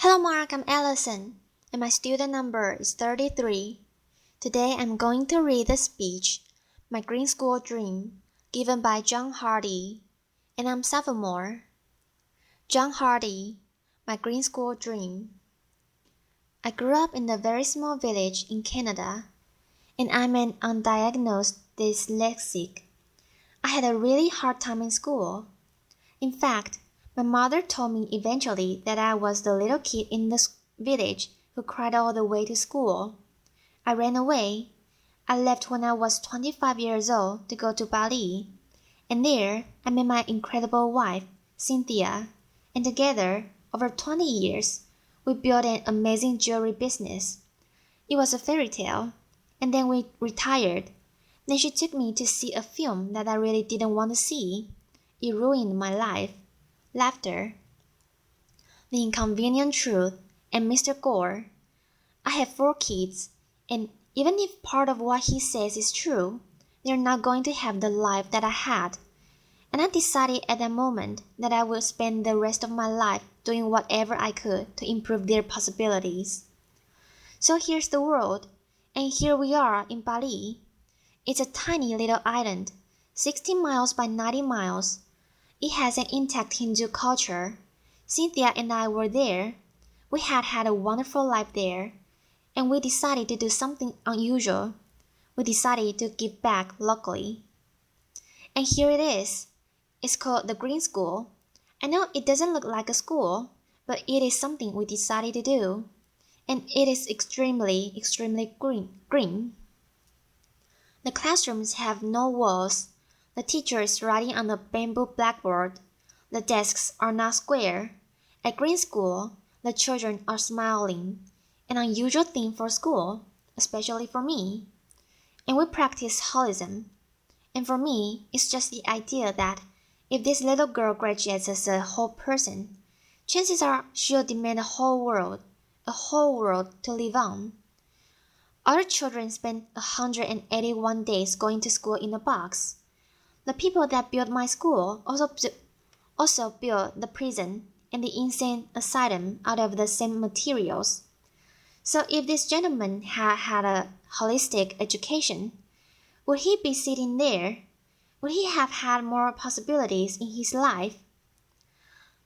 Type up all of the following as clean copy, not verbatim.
Hello Mark, I'm Allison, and my student number is 33. Today I'm going to read the speech, My Green School Dream, given by John Hardy, and I'm sophomore. John Hardy, My Green School Dream. I grew up in a very small village in Canada, and I'm an undiagnosed dyslexic. I had a really hard time in school. In fact, my mother told me eventually that I was the little kid in the village who cried all the way to school. I ran away. I left when I was 25 years old to go to Bali, and there I met my incredible wife, Cynthia, and together, over 20 years, we built an amazing jewelry business. It was a fairy tale, and then we retired. Then she took me to see a film that I really didn't want to see. It ruined my life. Laughter. The Inconvenient Truth, and Mr. Gore. I have 4 kids, and even if part of what he says is true, they're not going to have the life that I had. And I decided at that moment that I would spend the rest of my life doing whatever I could to improve their possibilities. So here's the world, and here we are in Bali. It's a tiny little island, 60 miles by 90 miles. It has an intact Hindu culture. Cynthia and I were there. We had had a wonderful life there, and we decided to do something unusual. We decided to give back locally. And here it is. It's called the Green School. I know it doesn't look like a school, but it is something we decided to do. And it is extremely green. The classrooms have no walls. The teacher is writing on a bamboo blackboard. The desks are not square. At Green School, the children are smiling, an unusual thing for school, especially for me. And we practice holism. And for me, it's just the idea that if this little girl graduates as a whole person, chances are she'll demand a whole world to live on. Other children spend 181 days going to school in a box. The people that built my school also built the prison and the insane asylum out of the same materials. So if this gentleman had had a holistic education, would he be sitting there? Would he have had more possibilities in his life?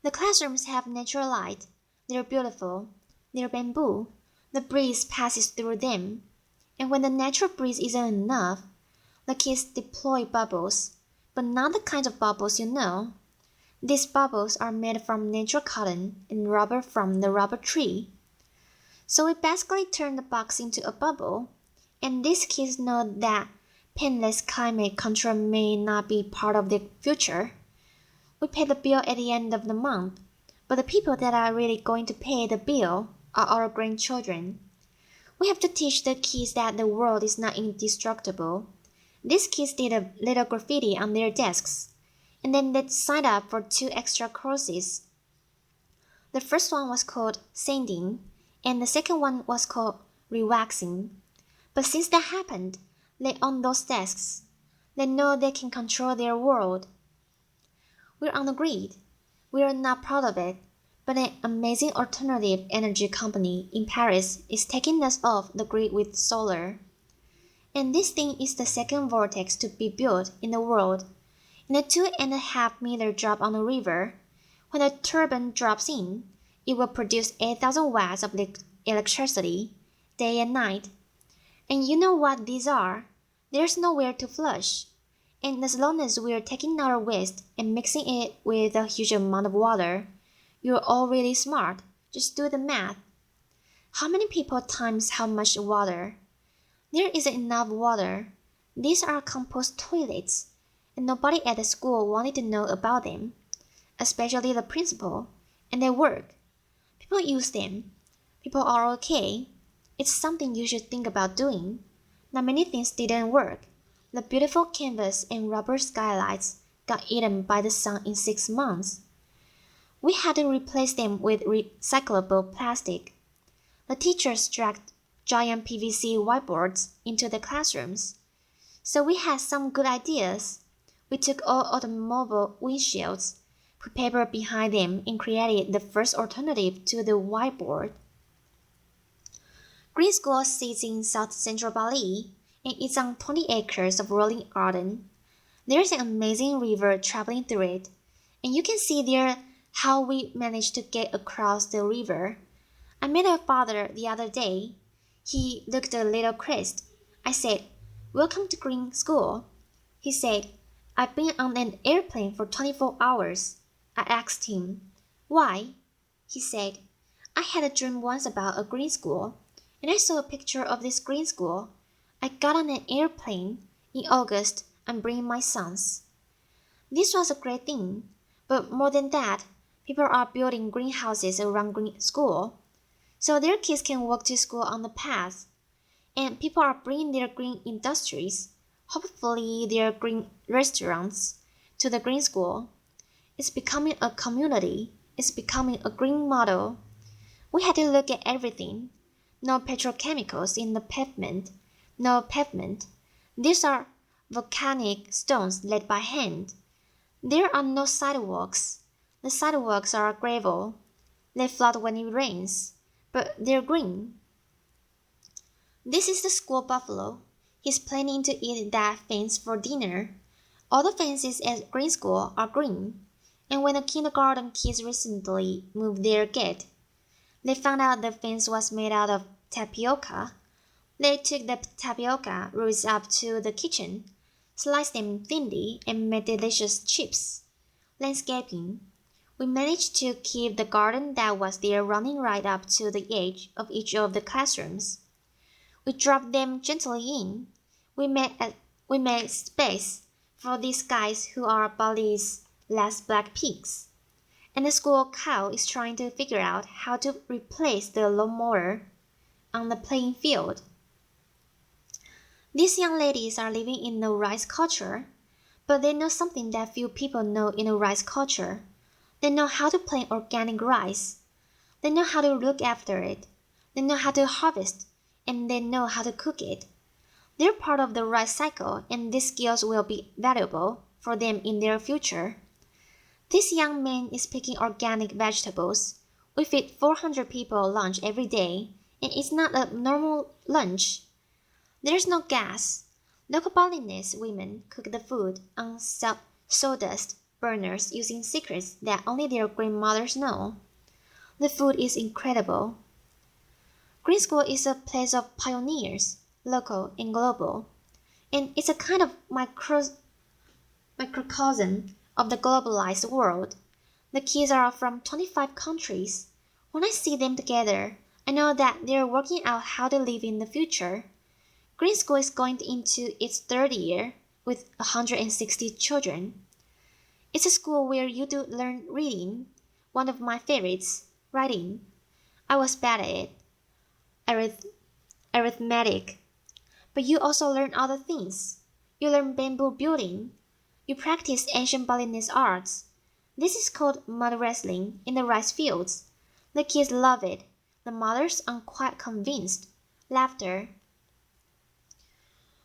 The classrooms have natural light. They're beautiful. They're bamboo. The breeze passes through them. And when the natural breeze isn't enough, the kids deploy bubbles, but not the kinds of bubbles you know. These bubbles are made from natural cotton and rubber from the rubber tree. So we basically turn the box into a bubble, and these kids know that painless climate control may not be part of their future. We pay the bill at the end of the month, but the people that are really going to pay the bill are our grandchildren. We have to teach the kids that the world is not indestructible. These kids did a little graffiti on their desks, and then they signed up for 2 extra courses. The first one was called sanding, and the second one was called rewaxing. But since that happened, they own those desks. They know they can control their world. We're on the grid. We are not proud of it, but an amazing alternative energy company in Paris is taking us off the grid with solar. And this thing is the second vortex to be built in the world. In a 2.5-meter drop on a river, when a turbine drops in, it will produce 8,000 watts of electricity, day and night. And you know what these are? There's nowhere to flush. And as long as we're taking our waste and mixing it with a huge amount of water, you're all really smart. Just do the math. How many people times how much water? There isn't enough water. These are compost toilets, and nobody at the school wanted to know about them, especially the principal, and they work. People use them. People are okay. It's something you should think about doing. Not many things didn't work. The beautiful canvas and rubber skylights got eaten by the sun in 6 months. We had to replace them with recyclable plastic. The teachers dragged giant PVC whiteboards into the classrooms. So we had some good ideas. We took all automobile windshields, put paper behind them, and created the first alternative to the whiteboard. Green School sits in South Central Bali, and it's on 20 acres of rolling garden. There's an amazing river traveling through it, and you can see there how we managed to get across the river. I met our father the other day. He looked a little crazed. I said, "Welcome to Green School." He said, "I've been on an airplane for 24 hours. I asked him, "Why?" He said, "I had a dream once about a green school, and I saw a picture of this green school. I got on an airplane. In August, I'm bringing my sons." This was a great thing, but more than that, people are building greenhouses around Green School, so their kids can walk to school on the path. And people are bringing their green industries, hopefully their green restaurants, to the Green School. It's becoming a community. It's becoming a green model. We had to look at everything. No petrochemicals in the pavement. No pavement. These are volcanic stones laid by hand. There are no sidewalks. The sidewalks are gravel. They flood when it rains, but they're green. This is the school buffalo. He's planning to eat that fence for dinner. All the fences at Green School are green. And when the kindergarten kids recently moved their gate, they found out the fence was made out of tapioca. They took the tapioca roots up to the kitchen, sliced them thinly, and made delicious chips. Landscaping. We managed to keep the garden that was there running right up to the edge of each of the classrooms. We dropped them gently in. We made space for these guys who are Bali's last black pigs. And the school cow is trying to figure out how to replace the lawnmower on the playing field. These young ladies are living in the rice culture, but they know something that few people know in the rice culture. They know how to plant organic rice. They know how to look after it. They know how to harvest, and they know how to cook it. They're part of the rice cycle, and these skills will be valuable for them in their future. This young man is picking organic vegetables. We feed 400 people lunch every day, and it's not a normal lunch. There's no gas. Local Balinese women cook the food on sawdust burners using secrets that only their grandmothers know. The food is incredible. Green School is a place of pioneers, local and global, and it's a kind of microcosm of the globalized world. The kids are from 25 countries. When I see them together, I know that they're working out how to live in the future. Green School is going into its third year with 160 children. It's a school where you do learn reading, one of my favorites, writing. I was bad at it. Arithmetic. But you also learn other things. You learn bamboo building. You practice ancient Balinese arts. This is called mud wrestling in the rice fields. The kids love it. The mothers are quite convinced. Laughter.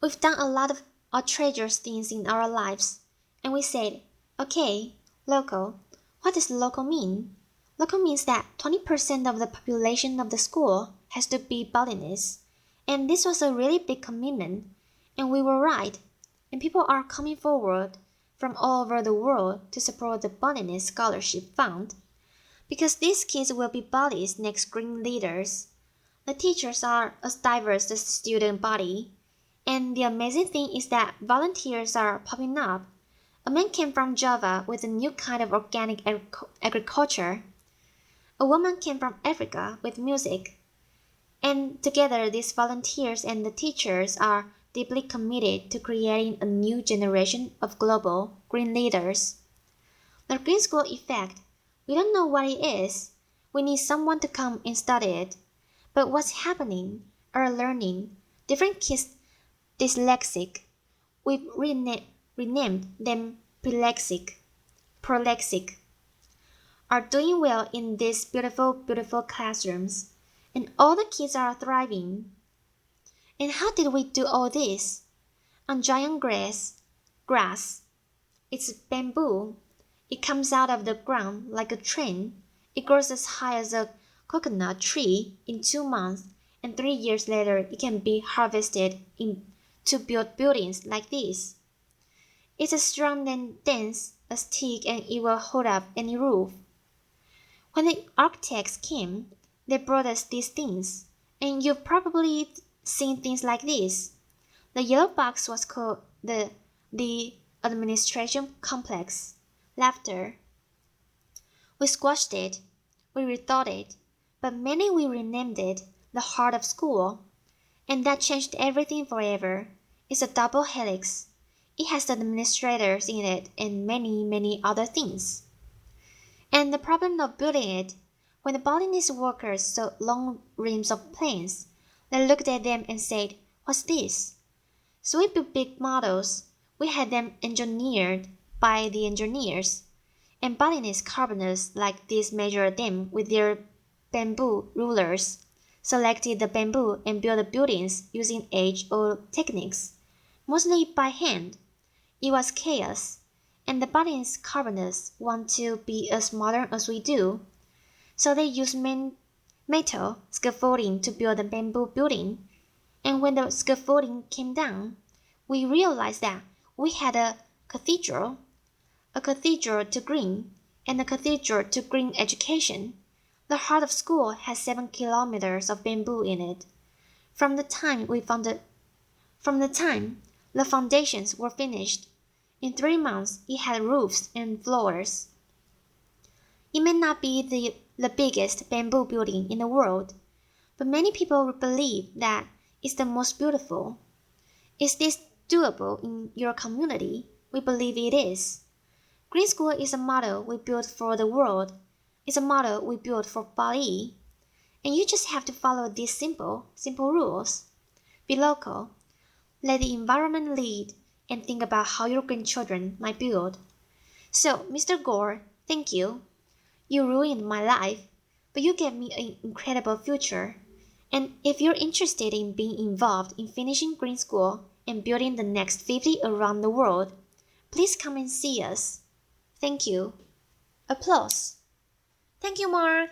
We've done a lot of outrageous things in our lives, and we said, okay, local. What does local mean? Local means that 20% of the population of the school has to be Balinese, and this was a really big commitment, and we were right, and people are coming forward from all over the world to support the Balinese Scholarship Fund, because these kids will be Bali's next green leaders. The teachers are as diverse as the student body. And the amazing thing is that volunteers are popping up. A man came from Java with a new kind of organic agriculture. A woman came from Africa with music. And together these volunteers and the teachers are deeply committed to creating a new generation of global green leaders. The Green School effect, we don't know what it is. We need someone to come and study it. But what's happening are learning. Different kids dyslexic. We've renamed them prolexic, are doing well in these beautiful, beautiful classrooms, and all the kids are thriving. And how did we do all this? On giant grass, it's bamboo, It comes out of the ground like a train. It grows as high as a coconut tree in 2 months, and 3 years later it can be harvested to build buildings like this. It's as strong and dense as thick, and it will hold up any roof. When the architects came, they brought us these things, and you've probably seen things like this. The yellow box was called the administration complex. Laughter. We squashed it. We rethought it. But many we renamed it the heart of school. And that changed everything forever. It's a double helix. It has the administrators in it and many, many other things. And the problem of building it, when the Balinese workers saw long reams of planes, they looked at them and said, "What's this?" So we built big models. We had them engineered by the engineers. And Balinese carpenters like this measured them with their bamboo rulers, selected the bamboo and built the buildings using age-old techniques, mostly by hand. It was chaos, and the Balinese carpenters want to be as modern as we do. So they used metal scaffolding to build the bamboo building. And when the scaffolding came down, we realized that we had a cathedral to green, and a cathedral to green education. The heart of school has 7 kilometers of bamboo in it. From the time the foundations were finished, in 3 months it had roofs and floors. It may not be the biggest bamboo building in the world, but many people believe that it's the most beautiful. Is this doable in your community? We believe it is. Green School is a model we built for the world. It's a model we built for Bali. And you just have to follow these simple rules. Be local. Let the environment lead, and think about how your grandchildren might build. So, Mr. Gore, thank you. You ruined my life, but you gave me an incredible future. And if you're interested in being involved in finishing Green School and building the next 50 around the world, please come and see us. Thank you. Applause. Thank you, Mark.